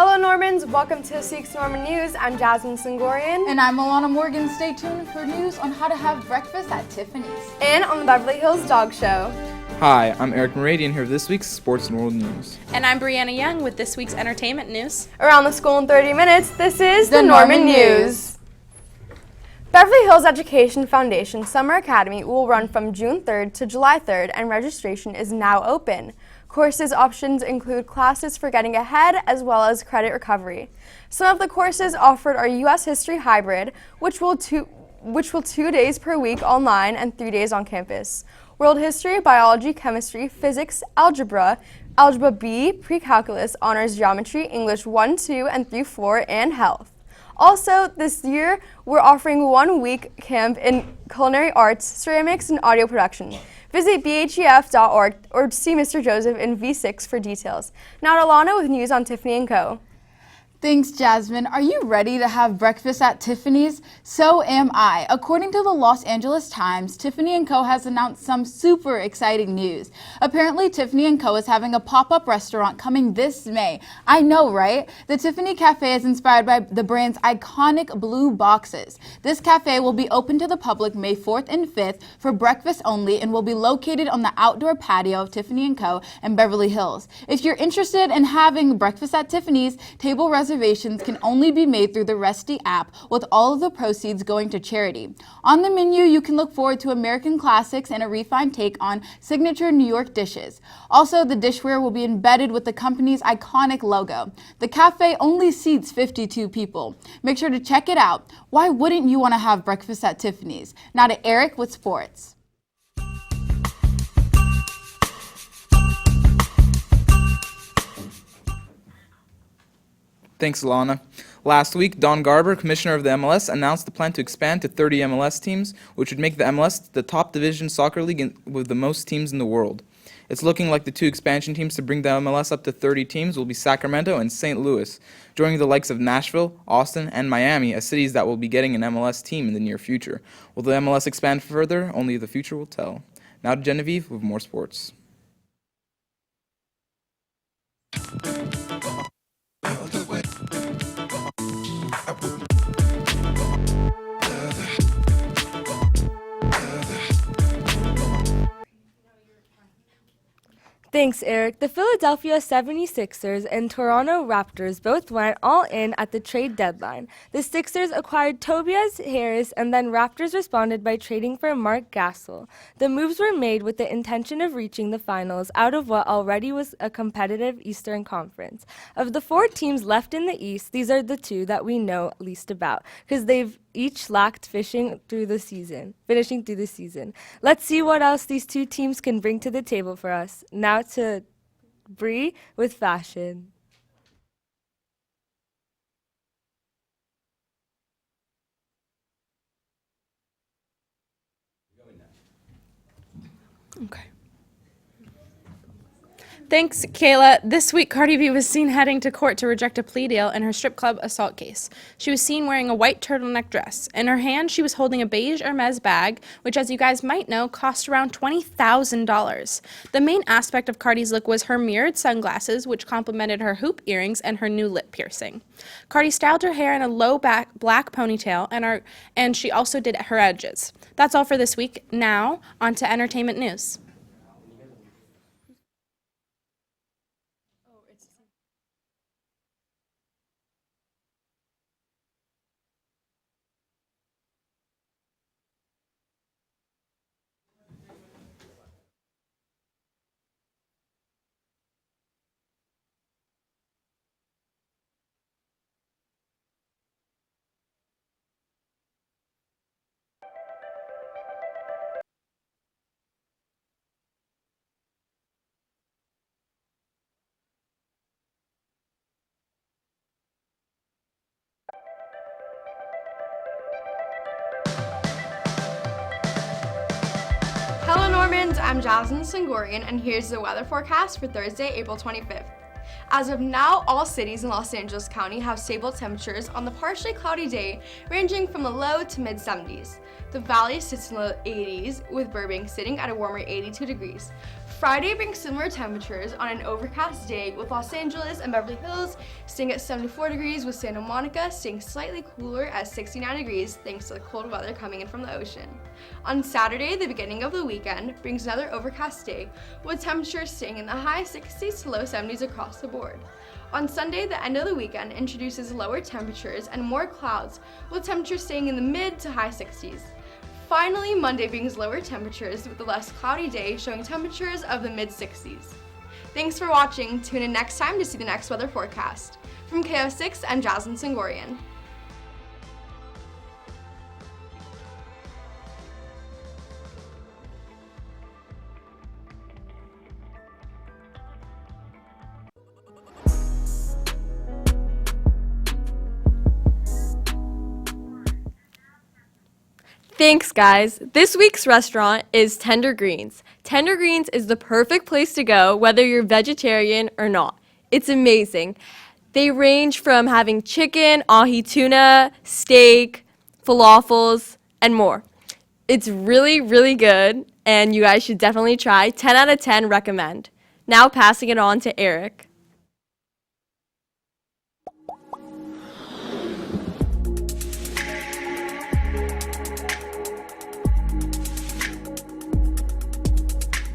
Hello Normans, welcome to this week's Norman News. I'm Jasmine Singorian. And I'm Alana Morgan. Stay tuned for news on how to have breakfast at Tiffany's. And on the Beverly Hills Dog Show. Hi, I'm Eric Meridian here with this week's Sports and World News. And I'm Brianna Young with this week's entertainment news. Around the school in 30 minutes, this is the Norman News. Beverly Hills Education Foundation Summer Academy will run from June 3rd to July 3rd, and registration is now open. Courses options include classes for getting ahead as well as credit recovery. Some of the courses offered are U.S. History Hybrid, which will 2 days per week online and 3 days on campus. World History, Biology, Chemistry, Physics, Algebra, Algebra B, Pre-Calculus, Honors Geometry, English 1, 2, and 3, 4, and Health. Also, this year, we're offering 1 week camp in culinary arts, ceramics, and audio production. Visit bhef.org or see Mr. Joseph in V6 for details. Now to Alana with news on Tiffany & Co. Thanks, Jasmine. Are you ready to have breakfast at Tiffany's? So am I. According to the Los Angeles Times, Tiffany & Co. has announced some super exciting news. Apparently, Tiffany & Co. is having a pop-up restaurant coming this May. I know, right? The Tiffany Cafe is inspired by the brand's iconic blue boxes. This cafe will be open to the public May 4th and 5th for breakfast only and will be located on the outdoor patio of Tiffany & Co. in Beverly Hills. If you're interested in having breakfast at Tiffany's, table reservations can only be made through the Resty app, with all of the proceeds going to charity. On the menu, you can look forward to American classics and a refined take on signature New York dishes. Also, the dishware will be embedded with the company's iconic logo. The cafe only seats 52 people. Make sure to check it out. Why wouldn't you want to have breakfast at Tiffany's? Now to Eric with sports. Thanks, Alana. Last week, Don Garber, commissioner of the MLS, announced the plan to expand to 30 MLS teams, which would make the MLS the top division soccer league with the most teams in the world. It's looking like the 2 expansion teams to bring the MLS up to 30 teams will be Sacramento and St. Louis, joining the likes of Nashville, Austin, and Miami as cities that will be getting an MLS team in the near future. Will the MLS expand further? Only the future will tell. Now to Genevieve with more sports. Thanks, Eric. The Philadelphia 76ers and Toronto Raptors both went all in at the trade deadline. The Sixers acquired Tobias Harris, and then Raptors responded by trading for Mark Gasol. The moves were made with the intention of reaching the finals out of what already was a competitive Eastern Conference. Of the 4 teams left in the East, these are the 2 that we know least about, because they've each lacked finishing through the season. Let's see what else these 2 teams can bring to the table for us. Now to Bri with fashion. Okay. Thanks, Kayla. This week, Cardi B was seen heading to court to reject a plea deal in her strip club assault case. She was seen wearing a white turtleneck dress. In her hand, she was holding a beige Hermes bag, which, as you guys might know, cost around $20,000. The main aspect of Cardi's look was her mirrored sunglasses, which complemented her hoop earrings and her new lip piercing. Cardi styled her hair in a low-back black ponytail, and she also did her edges. That's all for this week. Now, on to entertainment news. Hello Normans, I'm Jasmine Singorian, and here's the weather forecast for Thursday, April 25th. As of now, all cities in Los Angeles County have stable temperatures on the partially cloudy day, ranging from the low to mid-70s. The valley sits in the 80s, with Burbank sitting at a warmer 82 degrees. Friday brings similar temperatures on an overcast day, with Los Angeles and Beverly Hills staying at 74 degrees, with Santa Monica staying slightly cooler at 69 degrees thanks to the cold weather coming in from the ocean. On Saturday, the beginning of the weekend, brings another overcast day, with temperatures staying in the high 60s to low 70s across the board. On Sunday, the end of the weekend introduces lower temperatures and more clouds, with temperatures staying in the mid to high 60s. Finally, Monday brings lower temperatures with a less cloudy day, showing temperatures of the mid-60s. Thanks for watching. Tune in next time to see the next weather forecast. From KO6, I'm Jasmine Singorian. Thanks, guys. This week's restaurant is Tender Greens. Tender Greens is the perfect place to go, whether you're vegetarian or not. It's amazing. They range from having chicken, ahi tuna, steak, falafels, and more. It's really, really good, and you guys should definitely try. 10 out of 10 recommend. Now passing it on to Eric.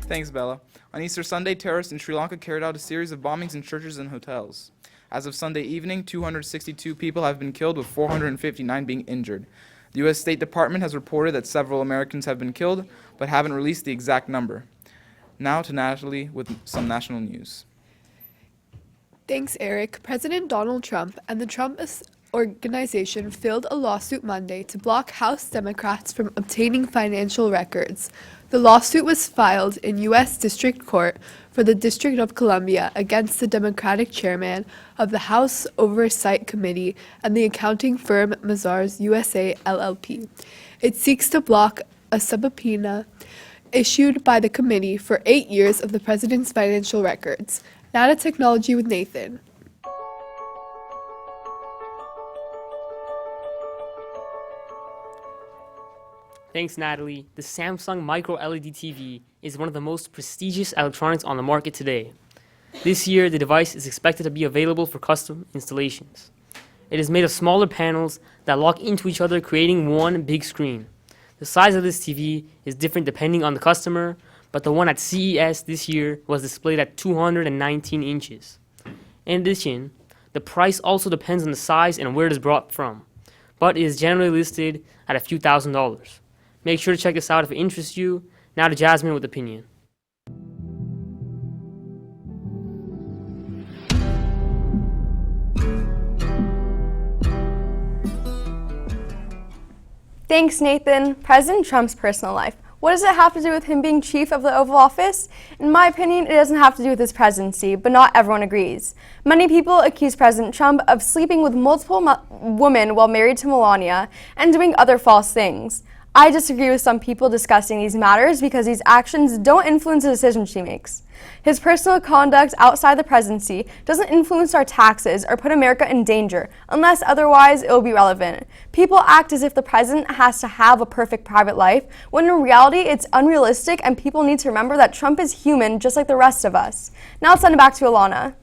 Thanks, Bella. On Easter Sunday, terrorists in Sri Lanka carried out a series of bombings in churches and hotels. As of Sunday evening, 262 people have been killed, with 459 being injured. The U.S. State Department has reported that several Americans have been killed, but haven't released the exact number. Now to Natalie with some national news. Thanks, Eric. President Donald Trump and the Trump Organization filed a lawsuit Monday to block House Democrats from obtaining financial records. The lawsuit was filed in U.S. District Court for the District of Columbia against the Democratic chairman of the House Oversight Committee and the accounting firm Mazars USA LLP. It seeks to block a subpoena issued by the committee for 8 years of the president's financial records. Now to technology with Nathan. Thanks, Natalie. The Samsung Micro LED TV is one of the most prestigious electronics on the market today. This year, the device is expected to be available for custom installations. It is made of smaller panels that lock into each other, creating one big screen. The size of this TV is different depending on the customer, but the one at CES this year was displayed at 219 inches. In addition, the price also depends on the size and where it is brought from, but it is generally listed at a few $1,000s. Make sure to check this out if it interests you. Now to Jasmine with opinion. Thanks, Nathan. President Trump's personal life. What does it have to do with him being chief of the Oval Office? In my opinion, it doesn't have to do with his presidency, but not everyone agrees. Many people accuse President Trump of sleeping with multiple women while married to Melania and doing other false things. I disagree with some people discussing these matters because these actions don't influence the decisions she makes. His personal conduct outside the presidency doesn't influence our taxes or put America in danger, unless otherwise it will be relevant. People act as if the president has to have a perfect private life, when in reality it's unrealistic, and people need to remember that Trump is human just like the rest of us. Now let's send it back to Alana.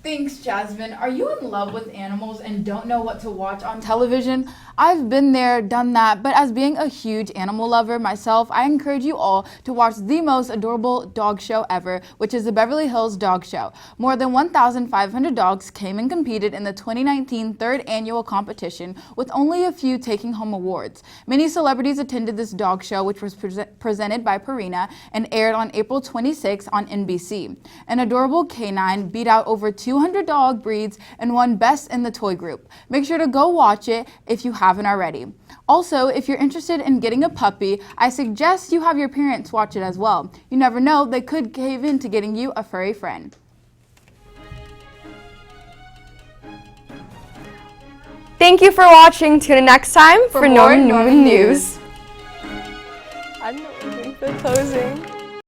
Thanks, Jasmine. Are you in love with animals and don't know what to watch on television? I've been there, done that, but as being a huge animal lover myself, I encourage you all to watch the most adorable dog show ever, which is the Beverly Hills Dog Show. More than 1,500 dogs came and competed in the 2019 third annual competition, with only a few taking home awards. Many celebrities attended this dog show, which was presented by Purina and aired on April 26 on NBC. An adorable canine beat out over 200 dog breeds and won Best in the Toy Group. Make sure to go watch it if you haven't already. Also, if you're interested in getting a puppy, I suggest you have your parents watch it as well. You never know, they could cave into getting you a furry friend. Thank you for watching. Tune in next time for more Norman Norman News. I don't know what we're doing for closing.